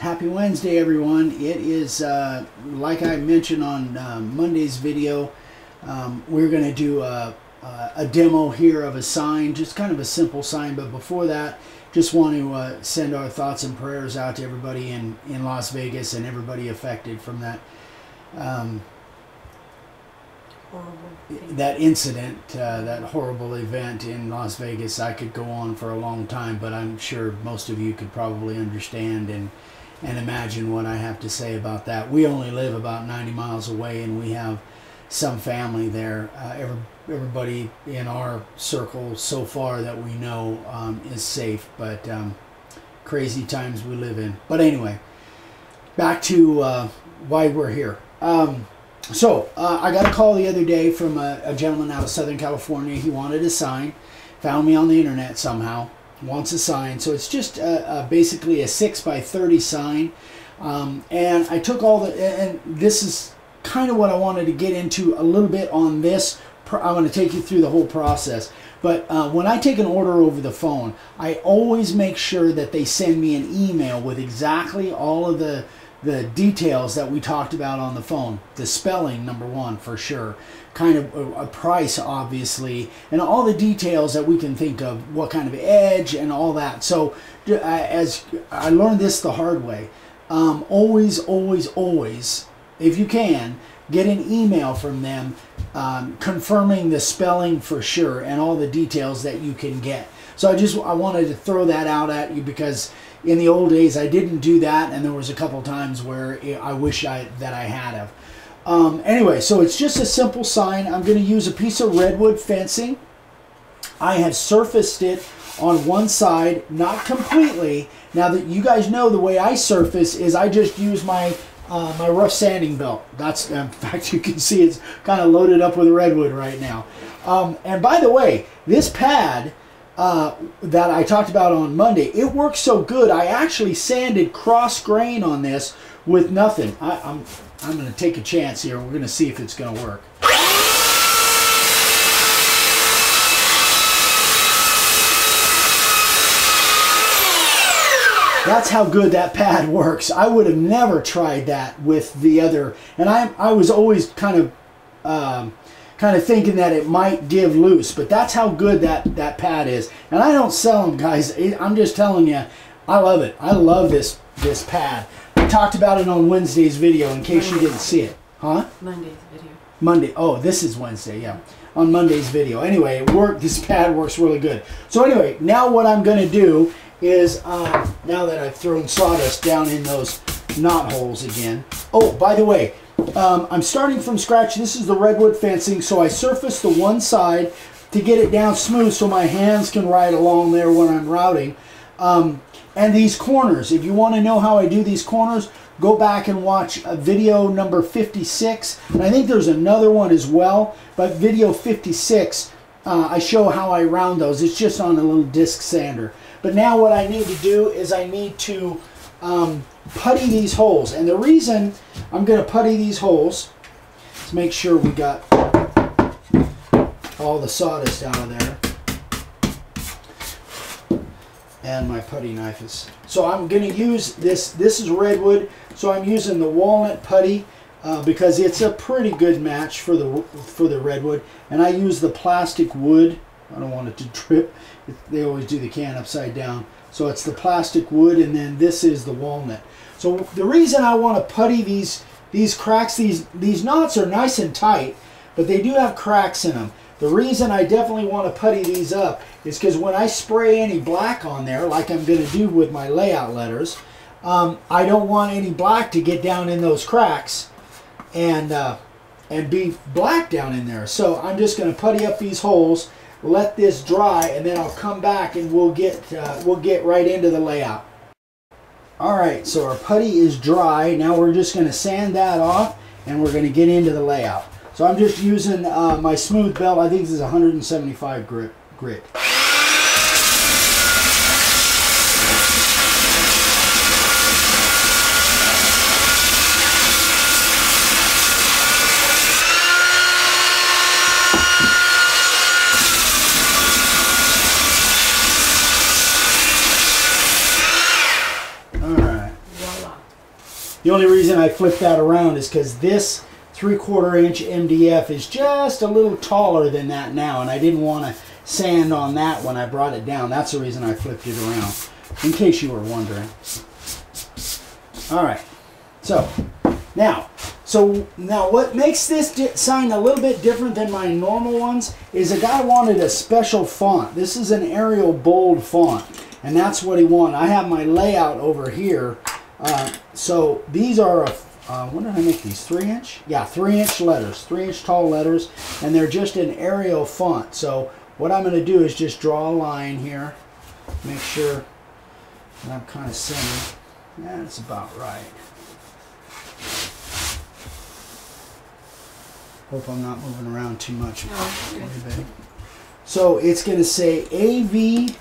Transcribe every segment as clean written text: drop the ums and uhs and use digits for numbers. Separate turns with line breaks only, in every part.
Happy Wednesday, everyone. It is, like I mentioned on Monday's video, we're going to do a demo here of a sign, just kind of a simple sign. But before that, just want to send our thoughts and prayers out to everybody in Las Vegas and everybody affected from that that incident, that horrible event in Las Vegas. I could go on for a long time, but I'm sure most of you could probably understand and imagine what I have to say about that. We only live about 90 miles away, and we have some family there. Everybody in our circle so far that we know is safe, but crazy times we live in. But anyway, back to why we're here. So I got a call the other day from a gentleman out of Southern California. He wanted a sign, found me on the internet somehow, wants a sign. So it's just basically a 6x30 sign. And I took all the, and this is kind of what I wanted to get into a little bit on this. I'm going to take you through the whole process. But when I take an order over the phone, I always make sure that they send me an email with exactly all of the details that we talked about on the phone. The spelling, number one, for sure. Kind of a price, obviously, and all the details that we can think of, what kind of edge and all that. So as I learned this the hard way, always, if you can, get an email from them confirming the spelling for sure and all the details that you can get. So I wanted to throw that out at you, because in the old days I didn't do that, and there was a couple times where I wish that I had have. Anyway, so it's just a simple sign. I'm going to use a piece of redwood fencing. I have surfaced it on one side, not completely. Now that you guys know, the way I surface is I just use my my rough sanding belt. That's, in fact, you can see it's kind of loaded up with redwood right now. And by the way, this pad that I talked about on Monday, it works so good. I actually sanded cross grain on this with nothing. I'm going to take a chance here. We're going to see if it's going to work. That's how good that pad works. I would have never tried that with the other, and I was always kind of thinking that it might give loose, but that's how good that pad is. And I don't sell them, guys. I'm just telling you, I love it. I love this pad. I talked about it on Wednesday's video in case you didn't see it. Huh? Monday's video. Monday. Oh, this is Wednesday, yeah. On Monday's video. Anyway, it worked. This pad works really good. So anyway, now what I'm going to do is, now that I've thrown sawdust down in those knot holes again. Oh, by the way, I'm starting from scratch. This is the redwood fencing, so I surfaced the one side to get it down smooth so my hands can ride along there when I'm routing. And these corners, if you want to know how I do these corners, go back and watch video number 56. And I think there's another one as well, but video 56, I show how I round those. It's just on a little disc sander. But now what I need to do is I need to putty these holes. And the reason I'm going to putty these holes is make sure we got all the sawdust out of there. And my putty knife is... So I'm going to use this. This is redwood, so I'm using the walnut putty because it's a pretty good match for the redwood. And I use the plastic wood. I don't want it to drip. They always do the can upside down. So it's the plastic wood, and then this is the walnut. So the reason I want to putty these cracks, these knots are nice and tight, but they do have cracks in them. The reason I definitely want to putty these up is because when I spray any black on there, like I'm going to do with my layout letters, I don't want any black to get down in those cracks and be black down in there. So I'm just going to putty up these holes, let this dry, and then I'll come back and we'll get right into the layout. All right, so our putty is dry. Now we're just going to sand that off, and we're going to get into the layout. So I'm just using my smooth belt. I think this is 175 grit. All right. Voila. The only reason I flipped that around is because this 3/4 inch MDF is just a little taller than that now, and I didn't want to sand on that when I brought it down. That's the reason I flipped it around, in case you were wondering. All right, so now what makes this sign a little bit different than my normal ones is a guy wanted a special font. This is an Arial bold font, and that's what he wanted. I have my layout over here. So these are, when did I make these? 3-inch? Yeah, 3-inch letters, 3-inch tall letters, and they're just an Arial font. So what I'm going to do is just draw a line here, make sure that I'm kind of centered. That's about right. Hope I'm not moving around too much.
No, okay.
So it's going to say AVSC.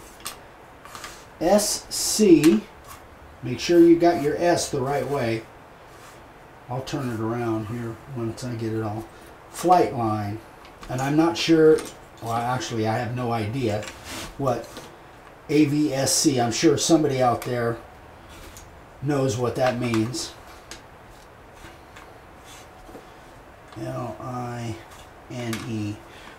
Make sure you got your S the right way. I'll turn it around here once I get it all. Flight line. And I'm not sure, well actually I have no idea what AVSC, I'm sure somebody out there knows what that means. L-I-N-E.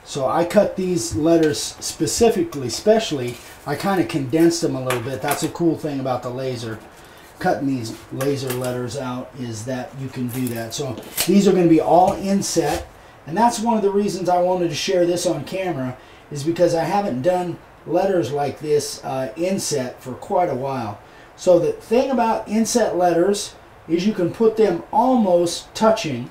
So I cut these letters specially, I kind of condensed them a little bit. That's a cool thing about the laser. Cutting these laser letters out is that you can do that. So these are going to be all inset, and that's one of the reasons I wanted to share this on camera, is because I haven't done letters like this inset for quite a while. So the thing about inset letters is you can put them almost touching.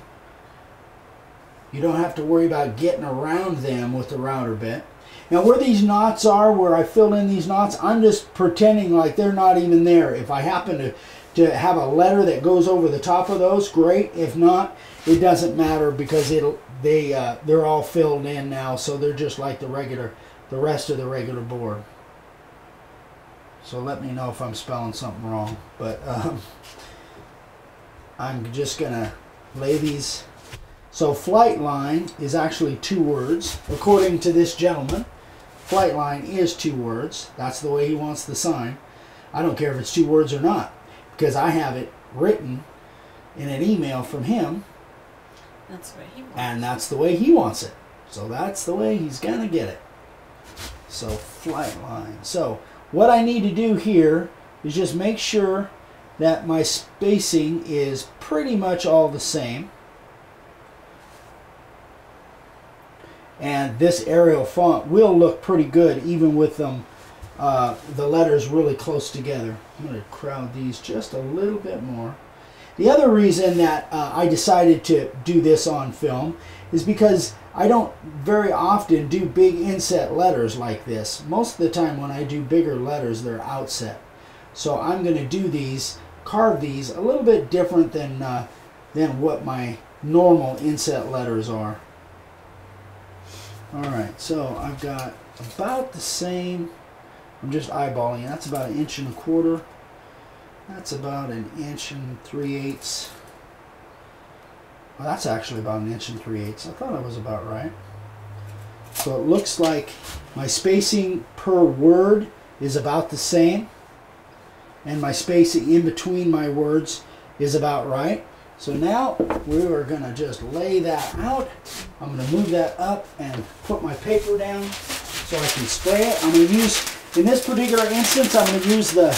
You don't have to worry about getting around them with the router bit. Now where these knots are, where I filled in these knots, I'm just pretending like they're not even there. If I happen to have a letter that goes over the top of those, great. If not, it doesn't matter, because they're all filled in now, so they're just like the rest of the regular board. So let me know if I'm spelling something wrong. But I'm just gonna lay these. So flight line is actually 2 words, according to this gentleman. Flight line is 2 words. That's the way he wants the sign. I don't care if it's 2 words or not, because I have it written in an email from him.
That's the way he wants it.
And that's the way he wants it. So that's the way he's gonna get it. So flight line. So what I need to do here is just make sure that my spacing is pretty much all the same. And this Arial font will look pretty good even with them, the letters really close together. I'm going to crowd these just a little bit more. The other reason that I decided to do this on film is because I don't very often do big inset letters like this. Most of the time when I do bigger letters, they're outset. So I'm going to do these, carve these a little bit different than what my normal inset letters are. Alright, so I've got about the same, I'm just eyeballing, that's about 1 1/4 inches. That's about 1 3/8 inches. Well, that's actually about 1 3/8 inches. I thought I was about right. So it looks like my spacing per word is about the same, and my spacing in between my words is about right. So now we are going to just lay that out. I'm going to move that up and put my paper down so I can spray it. I'm going to use, in this particular instance, I'm going to use the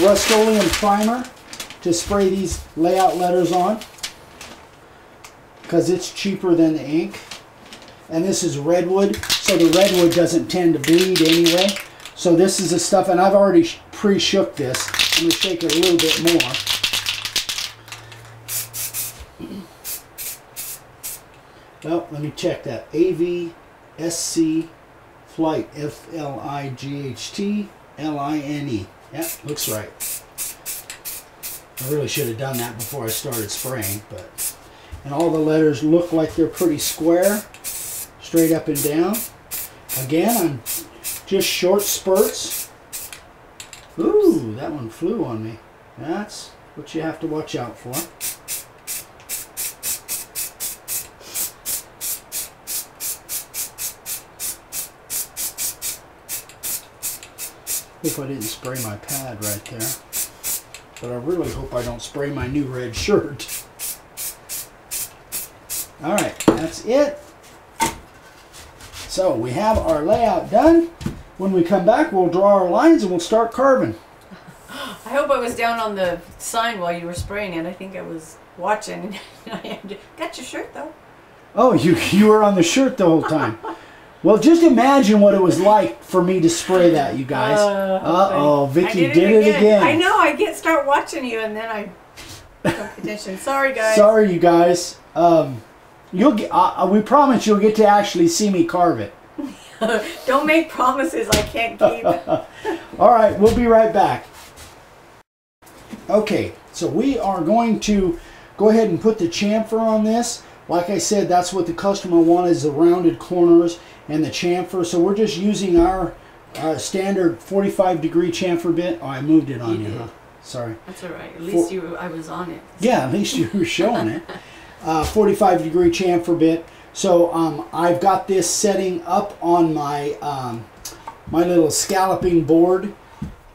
Rust-Oleum primer to spray these layout letters on, because it's cheaper than the ink. And this is redwood, so the redwood doesn't tend to bleed anyway. So this is the stuff, and I've already pre-shook this. I'm going to shake it a little bit more. Well, let me check that. AVSC Flight, F-L-I-G-H-T-L-I-N-E. Yep, looks right. I really should have done that before I started spraying, but, and all the letters look like they're pretty square, straight up and down. Again, I'm just short spurts. Ooh, that one flew on me. That's what you have to watch out for. Hope I didn't spray my pad right there. but I really hope I don't spray my new red shirt. All right, that's it. So we have our layout done. When we come back, we'll draw our lines and we'll start carving.
I hope I was down on the sign while you were spraying it. I think I was watching. Got your shirt though.
Oh, you were on the shirt the whole time. Well, just imagine what it was like for me to spray that, you guys. Uh-oh, Vicky did it again.
I know, I start watching you and then I don't pay attention. Sorry, guys.
Sorry, you guys. You'll get. We promise you'll get to actually see me carve it.
Don't make promises I can't keep.
All right, we'll be right back. Okay, so we are going to go ahead and put the chamfer on this. Like I said, that's what the customer wanted, is the rounded corners and the chamfer. So we're just using our standard 45-degree chamfer bit. Oh, I moved it on you, huh? Sorry.
That's all right. At least I was on it.
Yeah, at least you were showing it. 45-degree chamfer bit. So I've got this setting up on my my little scalloping board,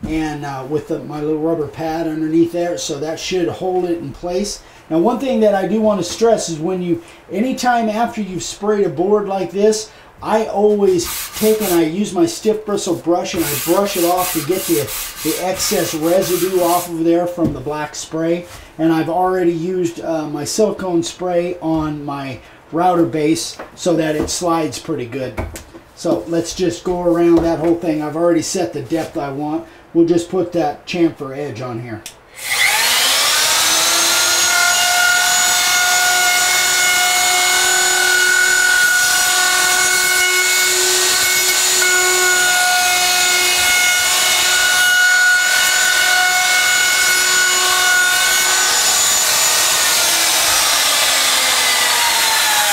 and with my little rubber pad underneath there, so that should hold it in place. Now, one thing that I do want to stress is anytime after you've sprayed a board like this, I always take and I use my stiff bristle brush and I brush it off to get the excess residue off of there from the black spray. And I've already used my silicone spray on my router base so that it slides pretty good. So let's just go around that whole thing. I've already set the depth I want. We'll just put that chamfer edge on here.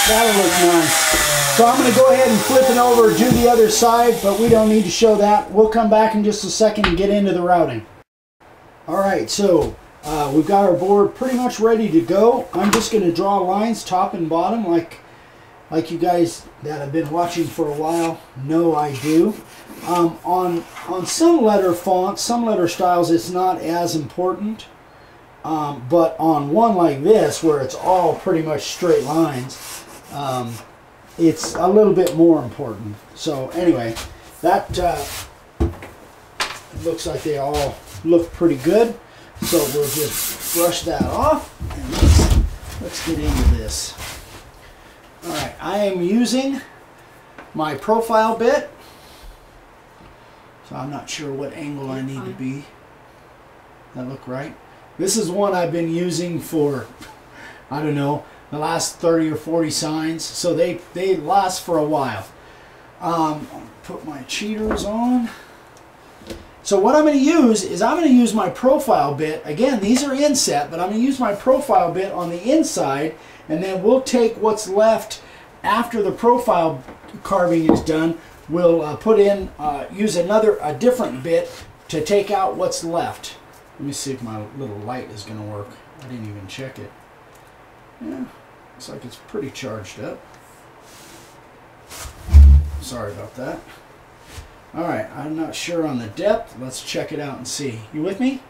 That'll look nice. So I'm going to go ahead and flip it over, do the other side, but we don't need to show that. We'll come back in just a second and get into the routing. Alright, so we've got our board pretty much ready to go. I'm just going to draw lines top and bottom like you guys that have been watching for a while know I do. On some letter fonts, some letter styles, it's not as important. But on one like this, where it's all pretty much straight lines, it's a little bit more important. So anyway, that looks like they all look pretty good. So we'll just brush that off and let's get into this. All right, I am using my profile bit. So I'm not sure what angle I need to be. That look right? This is one I've been using for, I don't know, the last 30 or 40 signs, so they last for a while. I'll put my cheaters on. So what I'm going to use is I'm going to use my profile bit. Again, these are inset, but I'm going to use my profile bit on the inside, and then we'll take what's left after the profile carving is done. We'll put in, use a different bit to take out what's left. Let me see if my little light is going to work. I didn't even check it. Yeah, looks like it's pretty charged up. Sorry about that. Alright, I'm not sure on the depth. Let's check it out and see. You with me?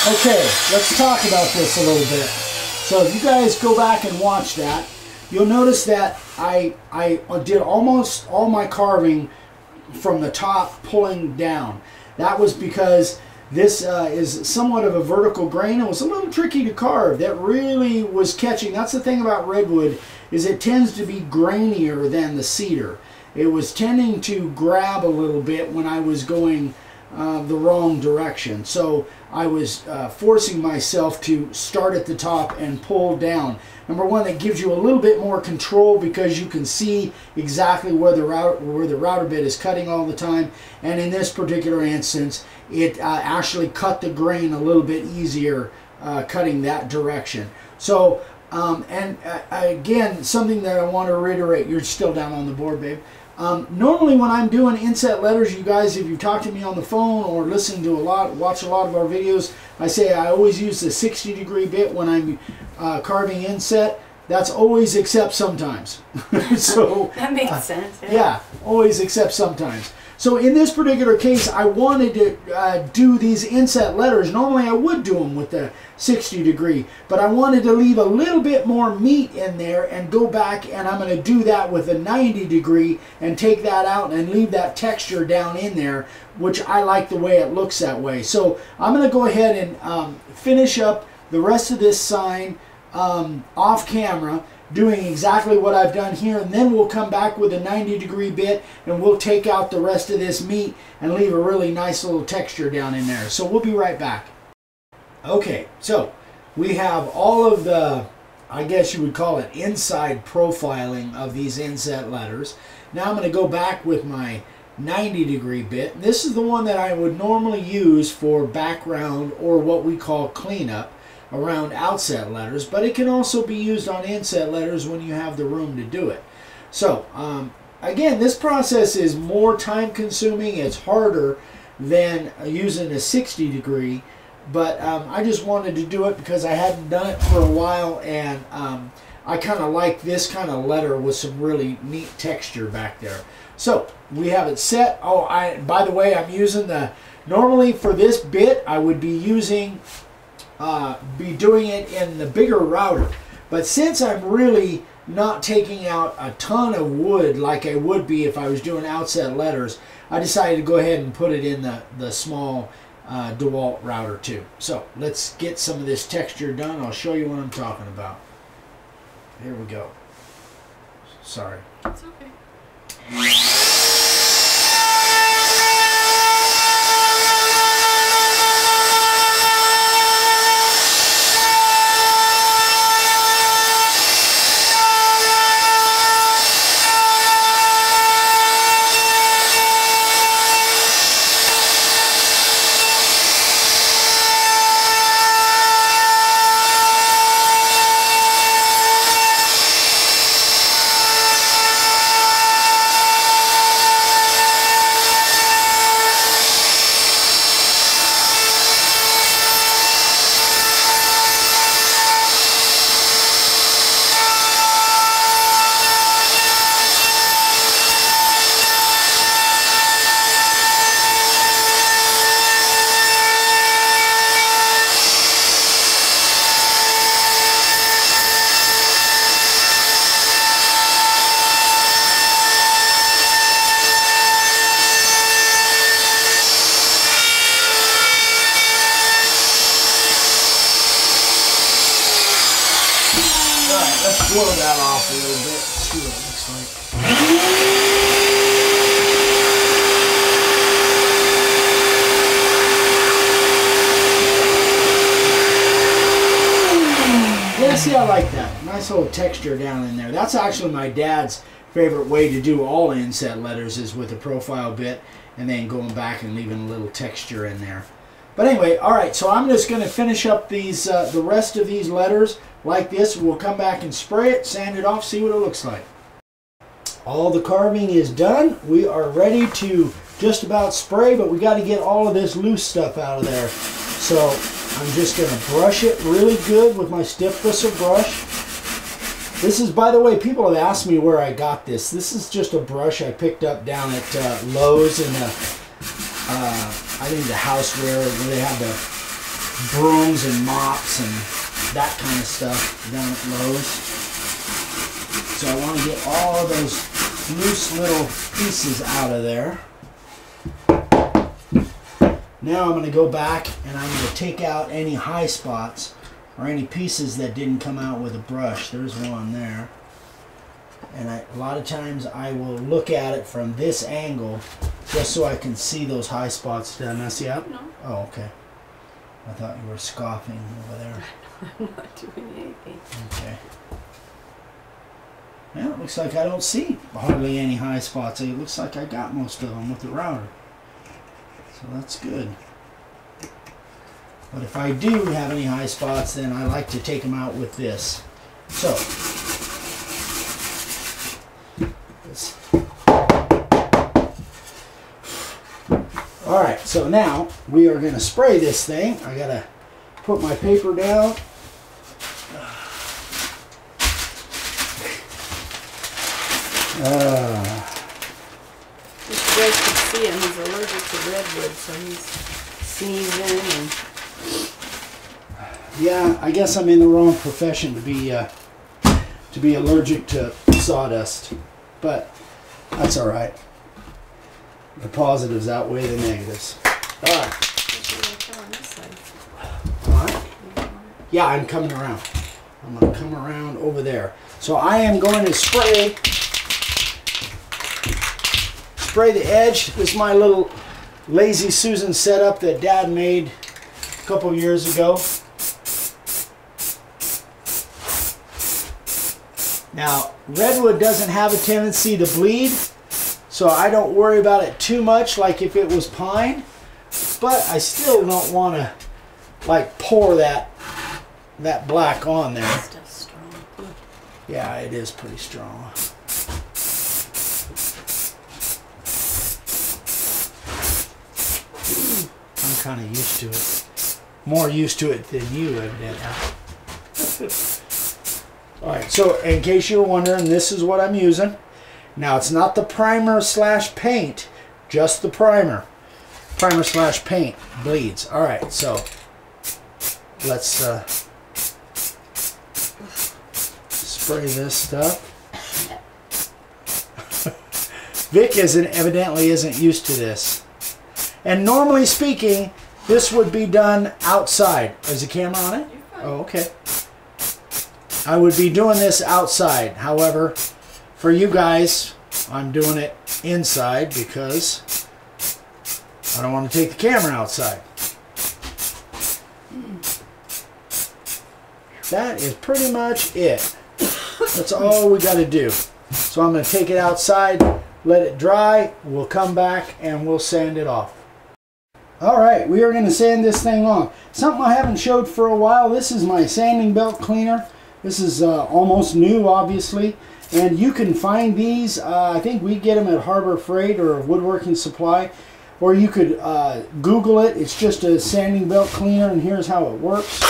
Okay, let's talk about this a little bit. So if you guys go back and watch that, you'll notice that I did almost all my carving from the top pulling down. That was because this is somewhat of a vertical grain. It was a little tricky to carve. That really was catching. That's the thing about redwood, is it tends to be grainier than the cedar. It was tending to grab a little bit when I was going the wrong direction. So I was forcing myself to start at the top and pull down. Number one, that gives you a little bit more control because you can see exactly where the router bit is cutting all the time. And in this particular instance, it actually cut the grain a little bit easier cutting that direction. So, again, something that I want to reiterate, you're still down on the board, babe. Normally when I'm doing inset letters, you guys, if you've talked to me on the phone or listened to watch a lot of our videos, I say I always use the 60-degree bit when I'm carving inset. That's always except sometimes. So
that makes sense.
Yeah, always except sometimes. So in this particular case, I wanted to do these inset letters. Normally I would do them with the 60-degree, but I wanted to leave a little bit more meat in there and go back, and I'm going to do that with a 90-degree and take that out and leave that texture down in there, which I like the way it looks that way. So I'm going to go ahead and finish up the rest of this sign off camera, doing exactly what I've done here, and then we'll come back with a 90-degree bit and we'll take out the rest of this meat and leave a really nice little texture down in there. So we'll be right back. Okay, so we have all of the, I guess you would call it, inside profiling of these inset letters. Now I'm going to go back with my 90-degree bit. This is the one that I would normally use for background or what we call cleanup around outset letters, but it can also be used on inset letters when you have the room to do it. So again, this process is more time consuming. It's harder than using a 60-degree, but I just wanted to do it because I hadn't done it for a while, and I kind of like this kind of letter with some really neat texture back there. So we have it set. Oh, by the way, I'm using normally for this bit I would be using be doing it in the bigger router, but since I'm really not taking out a ton of wood like I would be if I was doing outset letters, I decided to go ahead and put it in the small DeWalt router too. So let's get some of this texture done. I'll show you what I'm talking about. Here we go. Sorry.
It's okay.
Let's blow that off a little bit, see what it looks like. Yeah, see, I like that. Nice little texture down in there. That's actually my dad's favorite way to do all inset letters, is with a profile bit and then going back and leaving a little texture in there. But anyway, all right, so I'm just going to finish up these the rest of these letters like this. We'll come back and spray it, sand it off, see what it looks like. All the carving is done. We are ready to just about spray, but we got to get all of this loose stuff out of there. So I'm just going to brush it really good with my stiff bristle brush. This is, by the way, people have asked me where I got this. This is just a brush I picked up down at Lowe's in the I think the houseware where they have brooms and mops and that kind of stuff down at Lowe's. So I want to get all of those loose little pieces out of there. Now I'm going to go back and I'm going to take out any high spots or any pieces that didn't come out with a brush. There's one there. And a lot of times I will look at it from this angle just so I can see those high spots. Did I mess you up?
No.
Oh, okay. I thought you were scoffing over there.
I'm not doing anything.
Okay. Well, it looks like I don't see hardly any high spots. It looks like I got most of them with the router. So that's good. But if I do have any high spots, then I like to take them out with this. So, alright, so now we are going to spray this thing. I got to put my paper down.
If you guys can see him, he's allergic to redwood, so he's sneezing and...
Yeah, I guess I'm in the wrong profession to be allergic to sawdust, but that's all right. The positives outweigh the negatives. All right. All right. Yeah, I'm coming around. I'm going to come around over there. So I am going to spray the edge. This is my little Lazy Susan setup that Dad made a couple years ago. Now, redwood doesn't have a tendency to bleed, so I don't worry about it too much like if it was pine, but I still don't want to like pour that black on there.
That stuff's strong.
Yeah, it is pretty strong. I'm kind of used to it. More used to it than you, evidently. Alright, so in case you were wondering, this is what I'm using. Now, it's not the primer slash paint, just the primer. Primer slash paint bleeds. Alright, so let's spray this stuff. Vic evidently isn't used to this. And normally speaking, this would be done outside. Is the camera on it? Oh, okay. I would be doing this outside. However, for you guys, I'm doing it inside because I don't want to take the camera outside. That is pretty much it. That's all we got to do. So I'm going to take it outside, let it dry, we'll come back and we'll sand it off. Alright, we are going to sand this thing off. Something I haven't showed for a while. This is my sanding belt cleaner. This is almost new, obviously. And you can find these, I think we get them at Harbor Freight or Woodworking Supply. Or you could Google it. It's just a sanding belt cleaner, and here's how it works.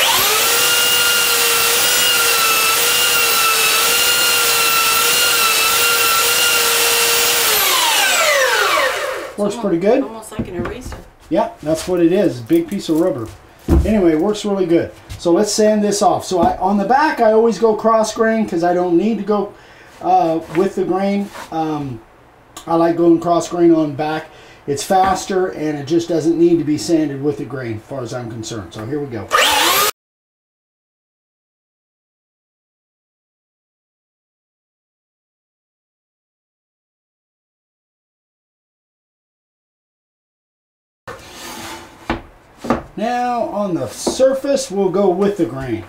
Works pretty good.
Almost like an eraser.
Yeah, that's what it is. Big piece of rubber. Anyway, it works really good. So let's sand this off. So on the back, I always go cross grain because I don't need to go with the grain. I like going cross grain on back. It's faster and it just doesn't need to be sanded with the grain as far as I'm concerned. So here we go. Now on the surface, we'll go with the grain.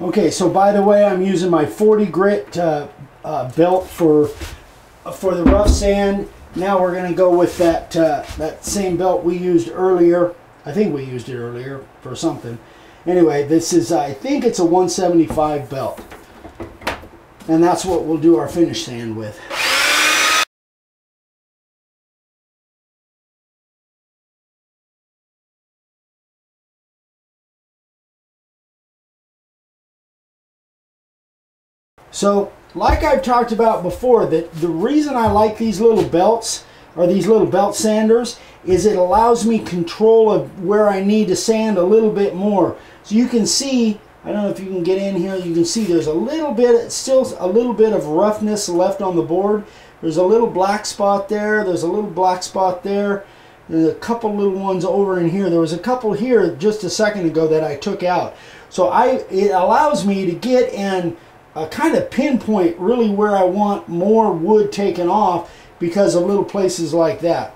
Okay, so by the way, I'm using my 40 grit belt for the rough sand. Now we're going to go with that same belt we used earlier. I think we used it earlier for something. Anyway, this is, I think it's a 175 belt. And that's what we'll do our finish sand with. So, like I've talked about before, that the reason I like these little belts, or these little belt sanders, is it allows me control of where I need to sand a little bit more. So you can see, I don't know if you can get in here, you can see there's a little bit, still a little bit of roughness left on the board. There's a little black spot there, there's a little black spot there, there's a couple little ones over in here. There was a couple here just a second ago that I took out. So it allows me to get and kind of pinpoint really where I want more wood taken off because of little places like that.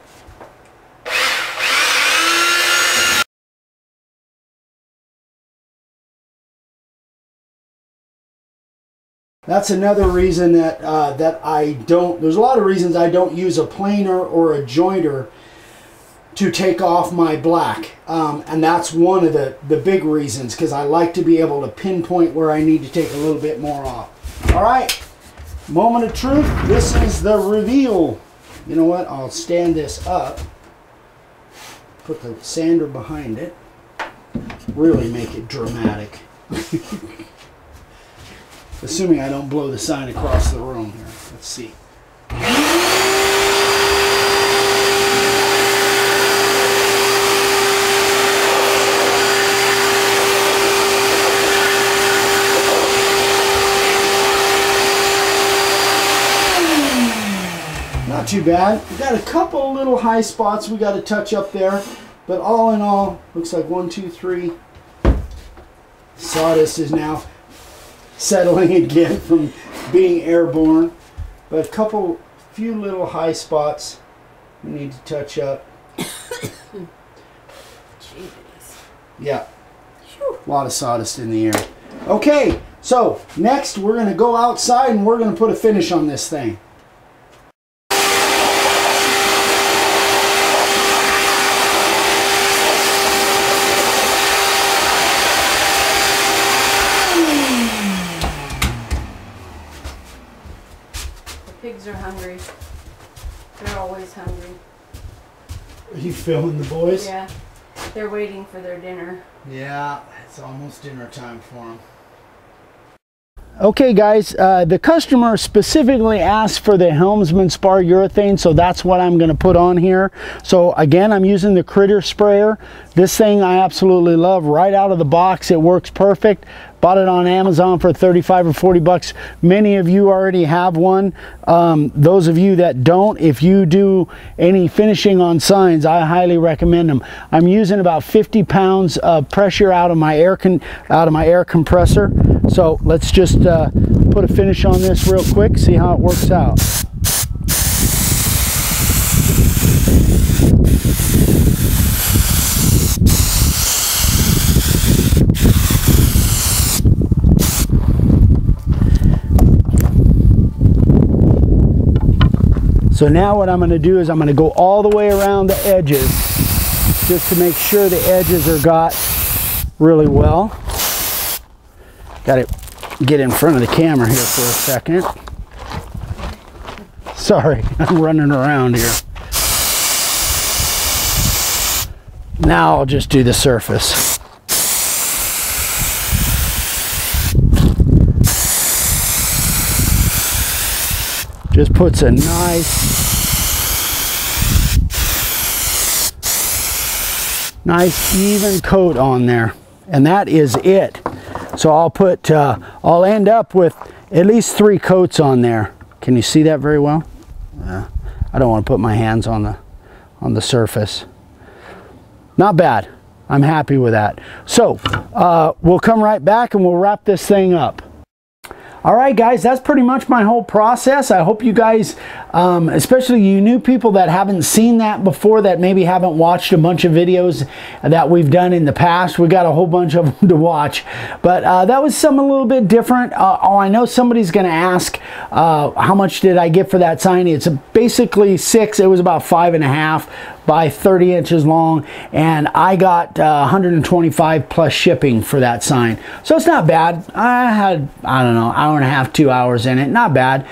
That's another reason that there's a lot of reasons I don't use a planer or a jointer to take off my black. And that's one of the big reasons, because I like to be able to pinpoint where I need to take a little bit more off. All right, moment of truth. This is the reveal. You know what? I'll stand this up, put the sander behind it, really make it dramatic. Assuming I don't blow the sign across the room here. Let's see. Not too bad. We got a couple little high spots we got to touch up there, but all in all, looks like 1, 2, 3. Sawdust is now settling again from being airborne, but few little high spots we need to touch up.
Jeez.
Yeah, a lot of sawdust in the air. Okay, so next we're going to go outside and we're going to put a finish on this thing.
Pigs are hungry. They're always hungry.
Are you filming the boys?
Yeah. They're waiting for their dinner.
Yeah, it's almost dinner time for them. Okay guys, the customer specifically asked for the Helmsman spar urethane, so that's what I'm going to put on here. So again, I'm using the Critter sprayer. This thing I absolutely love. Right out of the box, it works perfect. Bought it on Amazon for 35 or 40 bucks. Many of you already have one. Those of you that don't, if you do any finishing on signs, I highly recommend them. I'm using about 50 pounds of pressure out of my air compressor. So let's just put a finish on this real quick, see how it works out. So now what I'm going to do is I'm going to go all the way around the edges just to make sure the edges are got really well. Got to get in front of the camera here for a second. Sorry, I'm running around here. Now I'll just do the surface. Just puts a nice even coat on there, and that is it. So I'll end up with at least 3 coats on there. Can you see that very well? I don't want to put my hands on the surface. Not bad. I'm happy with that. So we'll come right back and we'll wrap this thing up. All right, guys, that's pretty much my whole process. I hope you guys, especially you new people that haven't seen that before, that maybe haven't watched a bunch of videos that we've done in the past. We got a whole bunch of them to watch, but that was something a little bit different. I know somebody's going to ask, how much did I get for that sign? It's basically 6. It was about 5.5 by 30 inches long, and I got 125 plus shipping for that sign. So it's not bad. I had, I don't know, hour and a half, 2 hours in it. Not bad.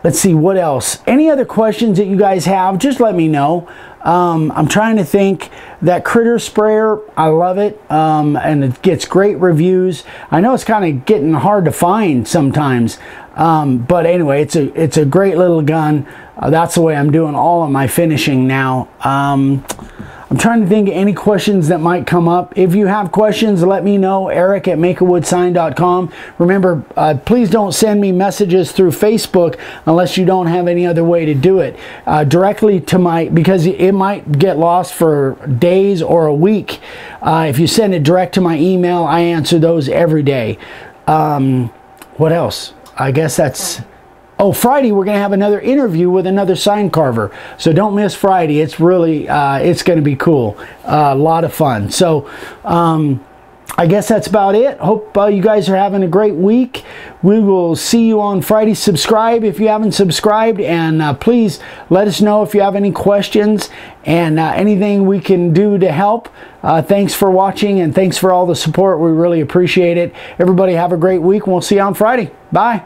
Let's see, what else? Any other questions that you guys have, just let me know. I'm trying to think. That critter sprayer, I love it, and it gets great reviews. I know it's kind of getting hard to find sometimes, but anyway, it's a great little gun. That's the way I'm doing all of my finishing now. I'm trying to think of any questions that might come up. If you have questions, let me know. Eric@makeawoodsign.com. Remember, please don't send me messages through Facebook unless you don't have any other way to do it. Directly to because it might get lost for days or a week. If you send it direct to my email, I answer those every day. What else? I guess that's... Oh, Friday we're going to have another interview with another sign carver. So don't miss Friday. It's really, it's going to be cool. A lot of fun. So I guess that's about it. Hope you guys are having a great week. We will see you on Friday. Subscribe if you haven't subscribed. And please let us know if you have any questions and anything we can do to help. Thanks for watching and thanks for all the support. We really appreciate it. Everybody have a great week and we'll see you on Friday. Bye.